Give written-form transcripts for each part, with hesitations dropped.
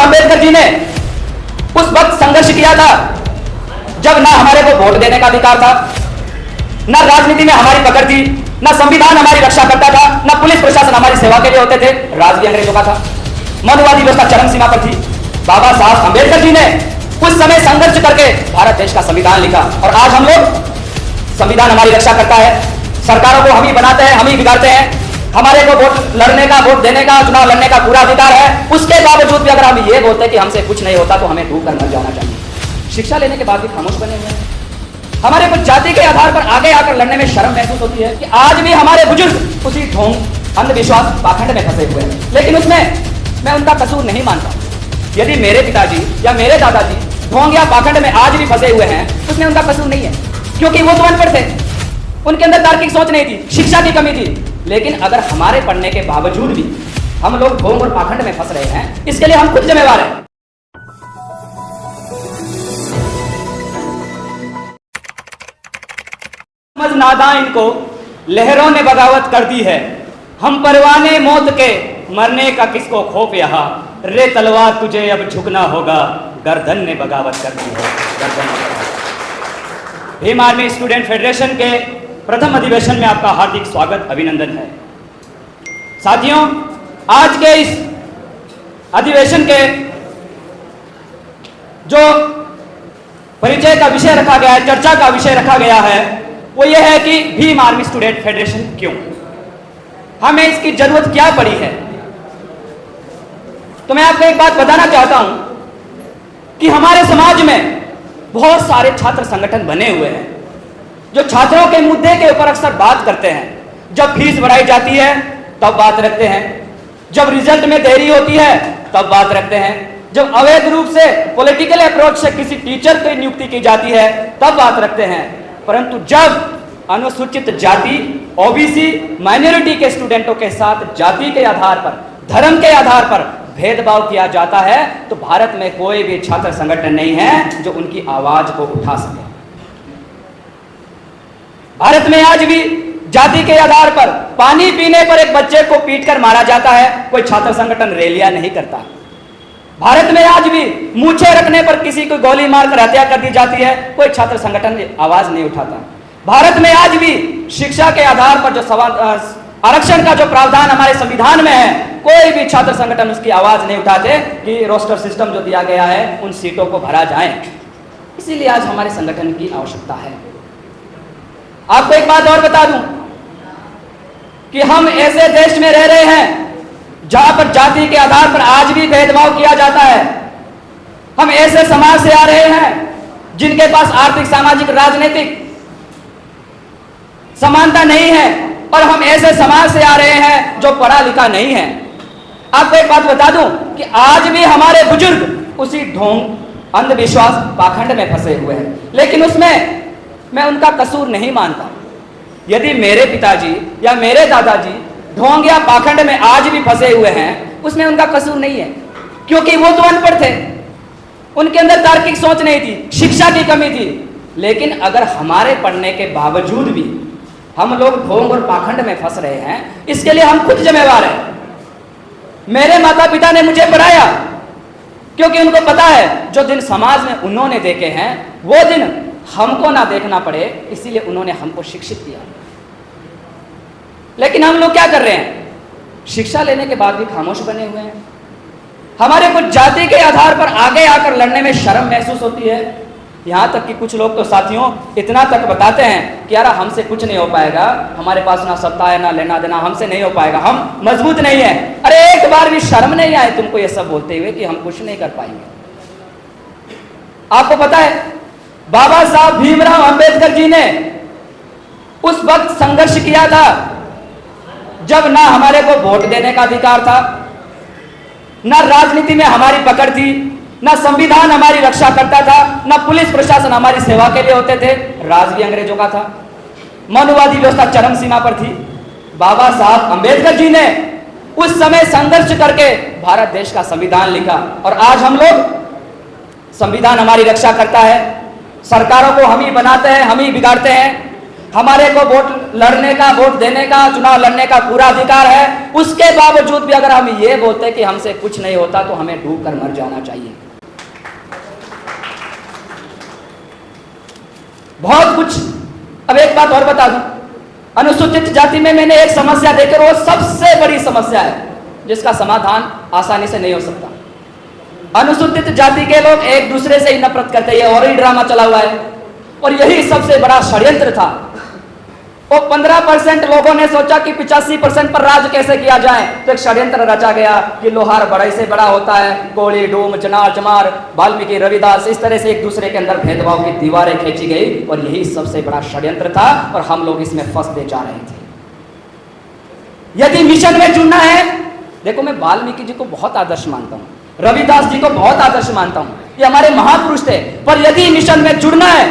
अंबेडकर जी ने उस वक्त संघर्ष किया था जब ना हमारे को वोट देने का अधिकार था, ना राजनीति में हमारी पकड़ थी, ना संविधान हमारी रक्षा करता था, ना पुलिस प्रशासन हमारी सेवा के लिए होते थे, राज भी अंग्रेजों का था, मनुवादी व्यवस्था चरम सीमा पर थी। बाबा साहब अंबेडकर जी ने उस समय संघर्ष करके भारत देश का संविधान लिखा और आज हम लोग, संविधान हमारी रक्षा करता है, सरकारों को हम ही बनाते हैं, हम ही बिगाड़ते हैं, हमारे को वोट लड़ने का, वोट देने का, चुनाव लड़ने का पूरा अधिकार है। उसके बावजूद भी अगर हम ये बोलते हैं कि हमसे कुछ नहीं होता तो हमें डूब कर मर जाना चाहिए। शिक्षा लेने के बाद भी खामोश बने हुए हैं। हमारे को जाति के आधार पर आगे आकर लड़ने में शर्म महसूस होती है कि आज भी हमारे बुजुर्ग उसी ढोंग, अंधविश्वास, पाखंड में फंसे हुए हैं। लेकिन उसमें मैं उनका कसूर नहीं मानता। यदि मेरे पिताजी या मेरे दादाजी ढोंग या पाखंड में आज भी फंसे हुए हैं, उसमें उनका कसूर नहीं है, क्योंकि वो तो अनपढ़ थे, उनके अंदर तार्किक सोच नहीं थी, शिक्षा की कमी थी। लेकिन अगर हमारे पढ़ने के बावजूद भी हम लोग ढोंग और पाखंड में फंस रहे हैं, इसके लिए हम खुद जिम्मेवार हैं। समझ नादा इनको लहरों ने बगावत कर दी है, हम परवाने मौत के, मरने का किसको खौफ यहाँ, रे तलवार तुझे अब झुकना होगा, गर्दन ने बगावत कर दी है, गर्दन। भीम आर्मी स्टूडेंट फेडरेशन के प्रथम अधिवेशन में आपका हार्दिक स्वागत, अभिनंदन है। साथियों, आज के इस अधिवेशन के जो परिचय का विषय रखा गया है, चर्चा का विषय रखा गया है, वो ये है कि भीम आर्मी स्टूडेंट फेडरेशन क्यों, हमें इसकी जरूरत क्या पड़ी है। तो मैं आपको एक बात बताना चाहता हूं कि हमारे समाज में बहुत सारे छात्र संगठन बने हुए हैं जो छात्रों के मुद्दे के ऊपर अक्सर बात करते हैं। जब फीस बढ़ाई जाती है तब बात रखते हैं, जब रिजल्ट में देरी होती है तब बात रखते हैं, जब अवैध रूप से पॉलिटिकल अप्रोच से किसी टीचर की नियुक्ति की जाती है तब बात रखते हैं। परंतु जब अनुसूचित जाति, ओबीसी, माइनॉरिटी के स्टूडेंटों के साथ जाति के आधार पर, धर्म के आधार पर भेदभाव किया जाता है, तो भारत में कोई भी छात्र संगठन नहीं है जो उनकी आवाज को उठा सके। भारत में आज भी जाति के आधार पर पानी पीने पर एक बच्चे को पीटकर मारा जाता है, कोई छात्र संगठन रैलियां नहीं करता। भारत में आज भी मूछें रखने पर किसी को गोली मारकर हत्या कर दी जाती है, कोई छात्र संगठन आवाज नहीं उठाता। भारत में आज भी शिक्षा के आधार पर जो सवाल, आरक्षण का जो प्रावधान हमारे संविधान में है, कोई भी छात्र संगठन उसकी आवाज नहीं उठाते कि रोस्टर सिस्टम जो दिया गया है उन सीटों को भरा जाए। इसीलिए आज हमारे संगठन की आवश्यकता है। आपको एक बात और बता दूं कि हम ऐसे देश में रह रहे हैं जहां पर जाति के आधार पर आज भी भेदभाव किया जाता है। हम ऐसे समाज से आ रहे हैं जिनके पास आर्थिक, सामाजिक, राजनीतिक समानता नहीं है, और हम ऐसे समाज से आ रहे हैं जो पढ़ा लिखा नहीं है। आपको एक बात बता दूं कि आज भी हमारे बुजुर्ग उसी ढोंग, अंधविश्वास, पाखंड में फंसे हुए हैं। लेकिन उसमें मैं उनका कसूर नहीं मानता। यदि मेरे पिताजी या मेरे दादाजी ढोंग या पाखंड में आज भी फंसे हुए हैं, उसमें उनका कसूर नहीं है, क्योंकि वो तो अनपढ़ थे, उनके अंदर तार्किक सोच नहीं थी, शिक्षा की कमी थी। लेकिन अगर हमारे पढ़ने के बावजूद भी हम लोग ढोंग और पाखंड में फंस रहे हैं, इसके लिए हम खुद जिम्मेवार हैं। मेरे माता पिता ने मुझे पढ़ाया क्योंकि उनको पता है जो दिन समाज में उन्होंने देखे हैं वो दिन हमको ना देखना पड़े, इसीलिए उन्होंने हमको शिक्षित किया। लेकिन हम लोग क्या कर रहे हैं, शिक्षा लेने के बाद भी खामोश बने हुए हैं। हमारे कुछ जाति के आधार पर आगे आकर लड़ने में शर्म महसूस होती है। यहां तक कि कुछ लोग तो साथियों इतना तक बताते हैं कि यार हमसे कुछ नहीं हो पाएगा, हमारे पास ना सत्ता है ना लेना देना, हमसे नहीं हो पाएगा, हम मजबूत नहीं है। अरे एक बार भी शर्म नहीं आए तुमको ये सब बोलते हुए कि हम कुछ नहीं कर पाएंगे। आपको पता है बाबा साहब भीमराव अंबेडकर जी ने उस वक्त संघर्ष किया था जब ना हमारे को वोट देने का अधिकार था, ना राजनीति में हमारी पकड़ थी, ना संविधान हमारी रक्षा करता था, ना पुलिस प्रशासन हमारी सेवा के लिए होते थे, राज भी अंग्रेजों का था, मनुवादी व्यवस्था चरम सीमा पर थी। बाबा साहब अंबेडकर जी ने उस समय संघर्ष करके भारत देश का संविधान लिखा और आज हम लोग, संविधान हमारी रक्षा करता है, सरकारों को हम ही बनाते हैं, हम ही बिगाड़ते हैं, हमारे को वोट लड़ने का, वोट देने का, चुनाव लड़ने का पूरा अधिकार है। उसके बावजूद भी अगर हम ये बोलते कि हमसे कुछ नहीं होता तो हमें डूब कर मर जाना चाहिए। बहुत कुछ। अब एक बात और बता दूं, अनुसूचित जाति में मैंने एक समस्या देखकर, वो सबसे बड़ी समस्या है जिसका समाधान आसानी से नहीं हो सकता। अनुसूचित जाति के लोग एक दूसरे से ही नफरत करते हैं, और ही ड्रामा चला हुआ है, और यही सबसे बड़ा षड्यंत्र था। वो 15% लोगों ने सोचा कि 85% पर राज कैसे किया जाए, तो एक षड्यंत्र रचा गया कि लोहार बड़े से बड़ा होता है, कोड़ी, डूम, चनार, चमार, वाल्मीकि, रविदास, इस तरह से एक दूसरे के अंदर भेदभाव की दीवारें खींची गई, और यही सबसे बड़ा षड्यंत्र था, और हम लोग इसमें फंसते जा रहे थे। यदि मिशन में जुड़ना है, देखो मैं वाल्मीकि जी को बहुत आदर्श मानता हूँ, रविदास जी को बहुत आदर्श मानता हूँ, ये हमारे महापुरुष थे, पर यदि मिशन में जुड़ना है,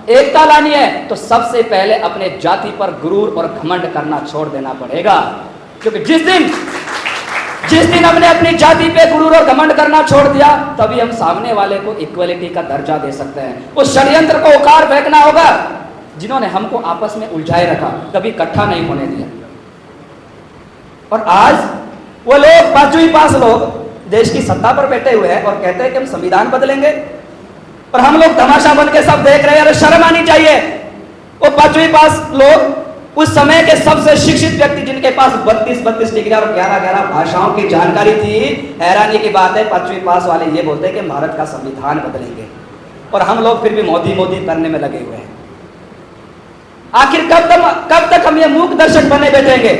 एकता लानी है, तो सबसे पहले अपने जाति पर गुरूर और घमंड करना छोड़ देना पड़ेगा। क्योंकि जिस दिन हमने अपनी जाति पे गुरूर और घमंड करना छोड़ दिया, तभी हम सामने वाले को इक्वलिटी का दर्जा दे सकते हैं। उस षड्यंत्र को उखाड़ फेंकना होगा जिन्होंने हमको आपस में उलझाए रखा, कभी इकट्ठा नहीं होने दिया। और आज वो लोग 5वीं पास लोग देश की सत्ता पर बैठे हुए हैं और कहते हैं कि हम संविधान बदलेंगे, और हम लोग तमाशा बन के सब देख रहे हैं। अरे शर्म आनी चाहिए। वो 5वीं पास लोग उस समय के सबसे शिक्षित व्यक्ति, जिनके पास 32 डिग्री और 11 भाषाओं की जानकारी थी। हैरानी की बात है, 5वीं पास वाले ये बोलते हैं कि भारत का संविधान बदलेंगे, और हम लोग फिर भी मोदी मोदी करने में लगे हुए हैं। आखिर कब तक हम ये मूक दर्शक बने बैठेंगे?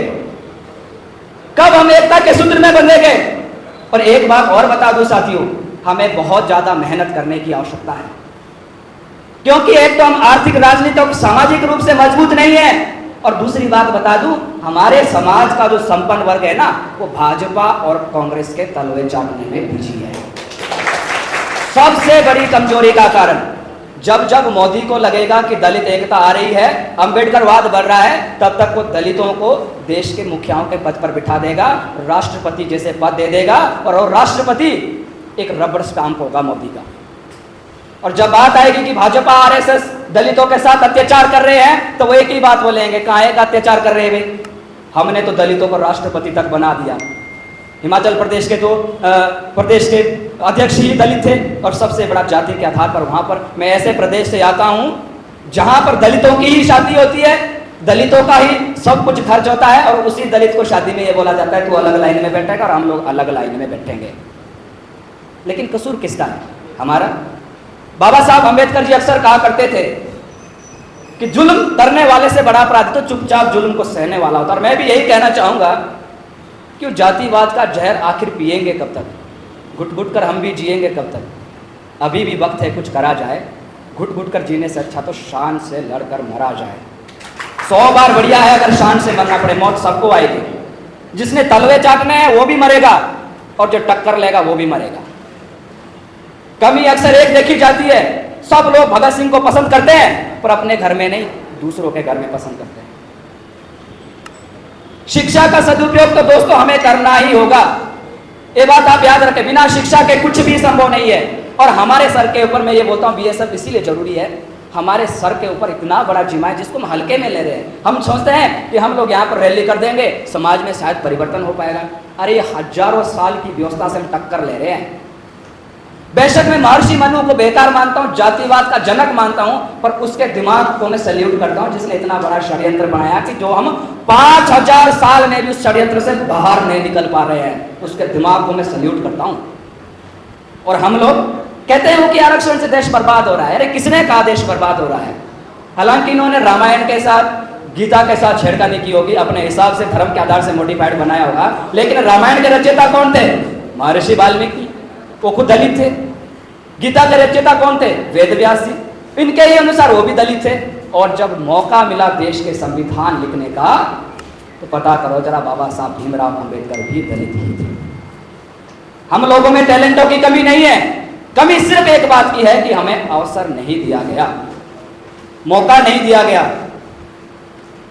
कब हम एकता के सूत्र में बंधेंगे? और एक बात और बता दूं साथियों, हमें बहुत ज्यादा मेहनत करने की आवश्यकता है, क्योंकि एक तो हम आर्थिक, राजनीतिक, सामाजिक रूप से मजबूत नहीं है, और दूसरी बात बता दूं, हमारे समाज का जो संपन्न वर्ग है ना, वो भाजपा और कांग्रेस के तलवे चाटने में बिजी है। सबसे बड़ी कमजोरी का कारण, जब जब मोदी को लगेगा कि दलित एकता आ रही है, अंबेडकरवाद बढ़ रहा है, तब तक वो दलितों को देश के मुखियाओं के पद पर बिठा देगा, राष्ट्रपति जैसे पद दे देगा, और वो राष्ट्रपति एक रबड़ स्टाम्प होगा मोदी का। और जब बात आएगी कि भाजपा आरएसएस दलितों के साथ अत्याचार कर रहे हैं, तो वो एक ही बात बोलेंगे, काहे का अत्याचार कर रहे हैं भाई? हमने तो दलितों को राष्ट्रपति तक बना दिया। हिमाचल प्रदेश के तो प्रदेश के अध्यक्ष ही दलित थे, और सबसे बड़ा जाति के आधार पर वहां पर, मैं ऐसे प्रदेश से आता हूं जहां पर दलितों की ही शादी होती है, दलितों का ही सब कुछ खर्च होता है, और उसी दलित को शादी में ये बोला जाता है तू अलग लाइन में बैठेगा और हम लोग अलग लाइन में बैठेंगे। लेकिन कसूर किसका है? हमारा। बाबा साहब अंबेडकर जी अक्सर कहा करते थे कि जुल्म करने वाले से बड़ा अपराधी तो चुपचाप जुल्म को सहने वाला होता। और मैं भी यही कहना चाहूंगा कि जातिवाद का जहर आखिर पिएंगे कब तक? घुट घुट कर हम भी जिएंगे कब तक? अभी भी वक्त है कुछ करा जाए। घुट घुट कर जीने से अच्छा तो शान से लड़कर मरा जाए। 100 बार बढ़िया है अगर शान से मरना पड़े। मौत सबको आएगी। जिसने तलवे चाटने हैं वो भी मरेगा, और जो टक्कर लेगा वो भी मरेगा। कमी अक्सर एक देखी जाती है, सब लोग भगत सिंह को पसंद करते हैं, पर अपने घर में नहीं, दूसरों के घर में पसंद करते हैं। शिक्षा का सदुपयोग तो दोस्तों हमें करना ही होगा, ये बात आप याद रखें। बिना शिक्षा के कुछ भी संभव नहीं है। और हमारे सर के ऊपर, मैं ये बोलता हूँ बीएसएफ इसीलिए जरूरी है, हमारे सर के ऊपर इतना बड़ा जिम्मा है जिसको हम हल्के में ले रहे हैं। हम सोचते हैं कि हम लोग यहाँ पर रैली कर देंगे, समाज में शायद परिवर्तन हो पाएगा। अरे ये हजारों साल की व्यवस्था से हम टक्कर ले रहे हैं। बेशक मैं महर्षि मनु को बेकार मानता हूं, जातिवाद का जनक मानता हूं, पर उसके दिमाग को मैं सैल्यूट करता हूं जिसने इतना बड़ा षड्यंत्र बनाया कि जो हम 5000 साल में भी उस षड्यंत्र से बाहर नहीं निकल पा रहे हैं। उसके दिमाग को मैं सैल्यूट करता हूं। और हम लोग कहते हैं कि आरक्षण से देश बर्बाद हो रहा है। अरे किसने कहा देश बर्बाद हो रहा है? हालांकि इन्होंने रामायण के साथ, गीता के साथ छेड़खानी की होगी, अपने हिसाब से धर्म के आधार से मॉडिफाइड बनाया होगा, लेकिन रामायण के रचयिता कौन थे? महर्षि वाल्मीकि, वो खुद दलित थे। गीता के रचयिता कौन थे? वेद व्यास जी, इनके ही अनुसार वो भी दलित थे। और जब मौका मिला देश के संविधान लिखने का, तो पता करो जरा, बाबा साहब भीमराव अंबेडकर भी दलित ही थे। हम लोगों में टैलेंटों की कमी नहीं है, कमी सिर्फ एक बात की है कि हमें अवसर नहीं दिया गया, मौका नहीं दिया गया।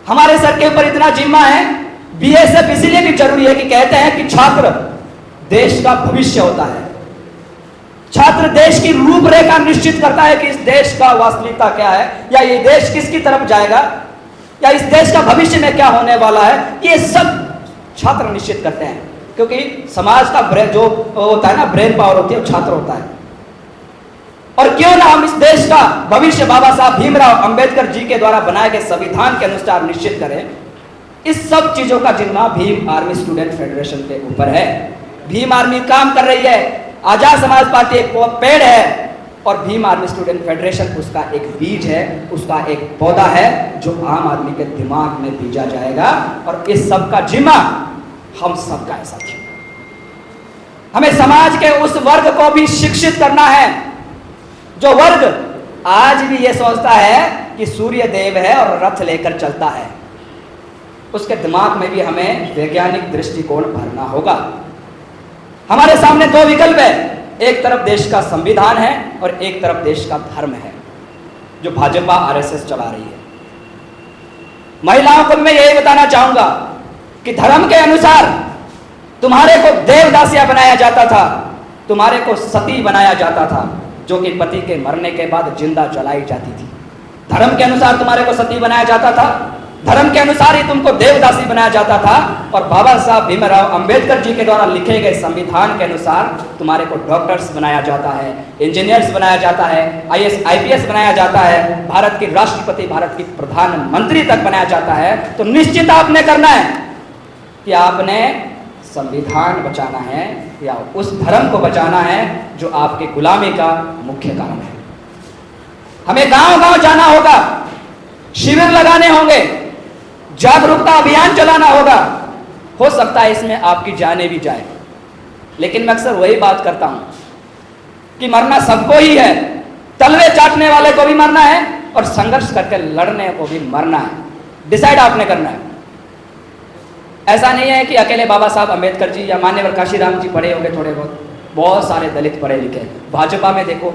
हमारे सर के ऊपर इतना जिम्मा है। बीएसएफ इसीलिए भी जरूरी है कि कहते हैं कि छात्र देश का भविष्य होता है। छात्र देश की रूपरेखा निश्चित करता है कि इस देश का वास्तविकता क्या है, या ये देश किसकी तरफ जाएगा। या इस देश का भविष्य में क्या होने वाला है, ये सब छात्र निश्चित करते हैं। क्योंकि समाज का जो होता है ना, ब्रेन पावर होती है, वो छात्र होता है। और क्यों ना हम इस देश का भविष्य बाबा साहब भीमराव अंबेडकर जी के द्वारा बनाए गए संविधान के अनुसार निश्चित करें। इस सब चीजों का जिम्मा भीम आर्मी स्टूडेंट फेडरेशन के ऊपर है। भीम आर्मी काम कर रही है, आजाद समाज पार्टी एक पेड़ है और भीम आर्मी स्टूडेंट फेडरेशन उसका एक बीज है, उसका एक पौधा है जो आम आदमी के दिमाग में बीजा जाएगा। और इस सब का जिम्मा हम सबका है साथियों। हमें समाज के उस वर्ग को भी शिक्षित करना है जो वर्ग आज भी ये सोचता है कि सूर्य देव है और रथ लेकर चलता है। उसके दिमाग में भी हमें वैज्ञानिक दृष्टिकोण भरना होगा। हमारे सामने दो विकल्प है, एक तरफ देश का संविधान है और एक तरफ देश का धर्म है जो भाजपा आरएसएस चला रही है। महिलाओं को मैं यही बताना चाहूंगा कि धर्म के अनुसार तुम्हारे को देवदासिया बनाया जाता था, तुम्हारे को सती बनाया जाता था, जो कि पति के मरने के बाद जिंदा जलाई जाती थी। धर्म के अनुसार तुम्हारे को सती बनाया जाता था, धर्म के अनुसार ही तुमको देवदासी बनाया जाता था। और बाबा साहब भीमराव अंबेडकर जी के द्वारा लिखे गए संविधान के अनुसार तुम्हारे को डॉक्टर्स बनाया जाता है, इंजीनियर्स बनाया जाता है, आईएएस आईपीएस बनाया जाता है, भारत के राष्ट्रपति, भारत की प्रधानमंत्री तक बनाया जाता है। तो निश्चित आपने करना है कि आपने संविधान बचाना है या उस धर्म को बचाना है जो आपके गुलामी का मुख्य कारण है। हमें गांव-गांव जाना होगा, शिविर लगाने होंगे, जागरूकता अभियान चलाना होगा। हो सकता है इसमें आपकी जाने भी जाए, लेकिन मैं अक्सर वही बात करता हूं कि मरना सबको ही है। तलवे चाटने वाले को भी मरना है और संघर्ष करके लड़ने को भी मरना है। डिसाइड आपने करना है। ऐसा नहीं है कि अकेले बाबा साहब अंबेडकर जी या मान्यवर काशीराम जी पढ़े होंगे थोड़े बहुत सारे दलित पढ़े लिखे। भाजपा में देखो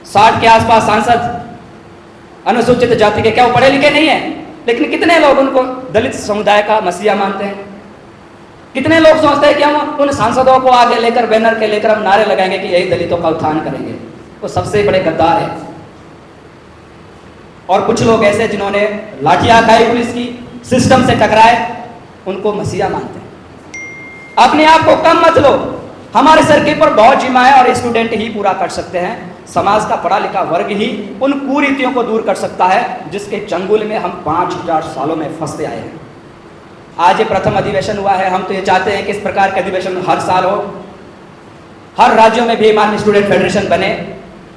60 के आसपास सांसद अनुसूचित जाति के, क्या वो पढ़े लिखे नहीं है? लेकिन कितने लोग उनको दलित समुदाय का मसीहा मानते हैं? कितने लोग सोचते हैं कि हम उन सांसदों को आगे लेकर बैनर के लेकर हम नारे लगाएंगे कि यही दलितों का उत्थान करेंगे? वो सबसे बड़े गद्दार है। और कुछ लोग ऐसे जिन्होंने लाठियां खाई पुलिस की, सिस्टम से टकराए, उनको मसीहा मानते हैं। अपने आप को कम मत लो, हमारे सर के ऊपर बहुत जिम्मा है और स्टूडेंट ही पूरा कर सकते हैं। समाज का पढ़ा लिखा वर्ग ही उन कुरीतियों को दूर कर सकता है जिसके चंगुल में हम 5000 सालों में फंसते आए हैं। आज ये प्रथम अधिवेशन हुआ है, हम तो ये चाहते हैं कि इस प्रकार के अधिवेशन हर साल हो, हर राज्यों में भीम आर्मी स्टूडेंट फेडरेशन बने।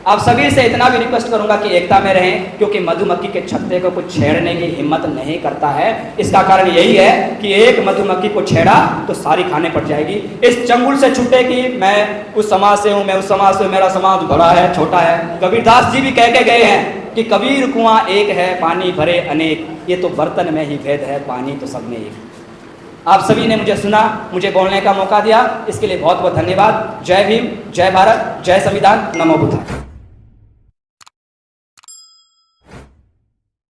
आप सभी से इतना भी रिक्वेस्ट करूंगा कि एकता में रहें, क्योंकि मधुमक्खी के छत्ते को कुछ छेड़ने की हिम्मत नहीं करता है। इसका कारण यही है कि एक मधुमक्खी को छेड़ा तो सारी खाने पड़ जाएगी। इस चंगुल से छूटे कि मैं उस समाज से हूँ, मैं उस समाज से, मेरा समाज बड़ा है, छोटा है। कबीरदास जी भी कह के गए हैं कि कबीर कुआं एक है, पानी भरे अनेक, ये तो बर्तन में ही भेद है, पानी तो सब में एक। आप सभी ने मुझे सुना, मुझे बोलने का मौका दिया, इसके लिए बहुत बहुत धन्यवाद। जय भीम, जय भारत, जय संविधान, नमो बुद्धाय।